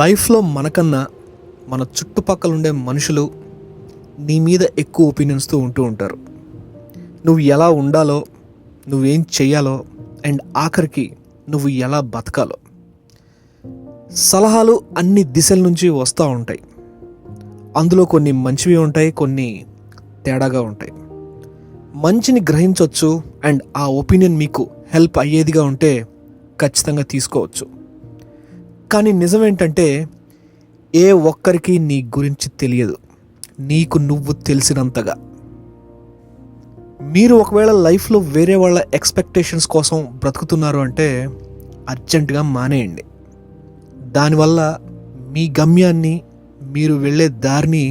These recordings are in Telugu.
లైఫ్లో మనకన్నా మన చుట్టుపక్కల ఉండే మనుషులు నీ మీద ఎక్కువ ఒపీనియన్స్తో ఉంటూ ఉంటారు. నువ్వు ఎలా ఉండాలో, నువ్వేం చెయ్యాలో, అండ్ ఆఖరికి నువ్వు ఎలా బతకాలో సలహాలు అన్ని దిశల నుంచి వస్తూ ఉంటాయి. అందులో కొన్ని మంచివి ఉంటాయి, కొన్ని తేడాగా ఉంటాయి. మంచిని గ్రహించవచ్చు అండ్ ఆ ఒపీనియన్ మీకు హెల్ప్ అయ్యేదిగా ఉంటే ఖచ్చితంగా తీసుకోవచ్చు. కానీ నిజమేంటంటే ఏ ఒక్కరికి నీ గురించి తెలియదు, నీకు నువ్వు తెలిసినంతగా. మీరు ఒకవేళ లైఫ్లో వేరే వాళ్ళ ఎక్స్పెక్టేషన్స్ కోసం బ్రతుకుతున్నారు అంటే అర్జెంటుగా మానేయండి. దానివల్ల మీ గమ్యాన్ని, మీరు వెళ్ళే దారిని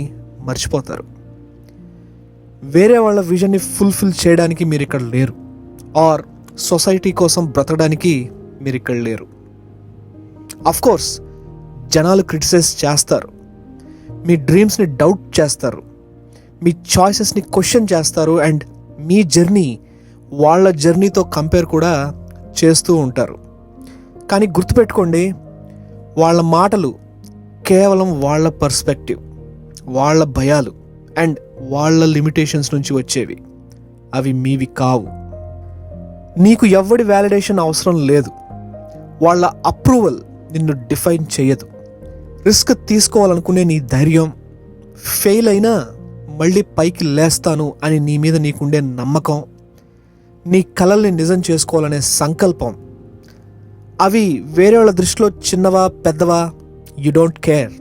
మర్చిపోతారు. వేరే వాళ్ళ విజన్ని ఫుల్ఫిల్ చేయడానికి మీరు ఇక్కడ లేరు, ఆర్ సొసైటీ కోసం బ్రతకడానికి మీరు ఇక్కడ లేరు. అఫ్కోర్స్ జనాలు క్రిటిసైజ్ చేస్తారు, మీ డ్రీమ్స్ని డౌట్ చేస్తారు, మీ చాయిసెస్ని క్వశ్చన్ చేస్తారు, అండ్ మీ జర్నీ వాళ్ళ జర్నీతో కంపేర్ కూడా చేస్తూ ఉంటారు. కానీ గుర్తుపెట్టుకోండి, వాళ్ళ మాటలు కేవలం వాళ్ళ పర్స్పెక్టివ్, వాళ్ళ భయాలు అండ్ వాళ్ళ లిమిటేషన్స్ నుంచి వచ్చేవి. అవి మీవి కావు. నీకు ఎవ్వడి వ్యాలిడేషన్ అవసరం లేదు. వాళ్ళ అప్రూవల్ నిన్ను డిఫైన్ చేయదు. రిస్క్ తీసుకోవాలనుకునే నీ ధైర్యం, ఫెయిల్ అయినా మళ్ళీ పైకి లేస్తాను అని నీ మీద నీకుండే నమ్మకం, నీ కలల్ని నిజం చేసుకోవాలనే సంకల్పం, అవి వేరే వాళ్ళ దృష్టిలో చిన్నవా పెద్దవా యు డోంట్ కేర్.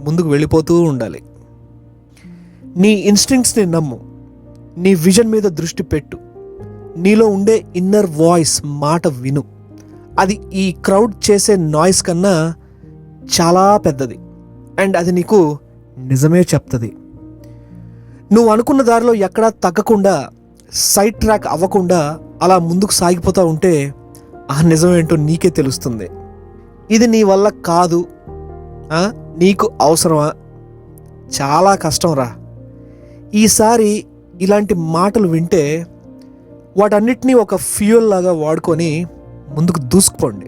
ముందుకు వెళ్ళిపోతూ ఉండాలి. నీ ఇన్స్టింక్ట్స్ని నమ్ము, నీ విజన్ మీద దృష్టి పెట్టు, నీలో ఉండే ఇన్నర్ వాయిస్ మాట విను. అది ఈ క్రౌడ్ చేసే నాయిస్ కన్నా చాలా పెద్దది, అండ్ అది నీకు నిజమే చెప్తుంది. నువ్వు అనుకున్న దారిలో ఎక్కడా తగ్గకుండా, సైడ్ ట్రాక్ అవ్వకుండా అలా ముందుకు సాగిపోతూ ఉంటే ఆ నిజమేంటో నీకే తెలుస్తుంది. ఇది నీ వల్ల కాదు, నీకు అవసరమా, చాలా కష్టం రా. ఈసారి ఇలాంటి మాటలు వింటే వాటన్నిటినీ ఒక ఫ్యూయల్ లాగా వాడుకొని ముందుకు దూసుకుపోండి.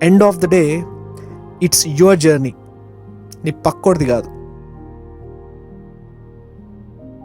End of the day it's your journey, నీ పక్కోడిది కాదు.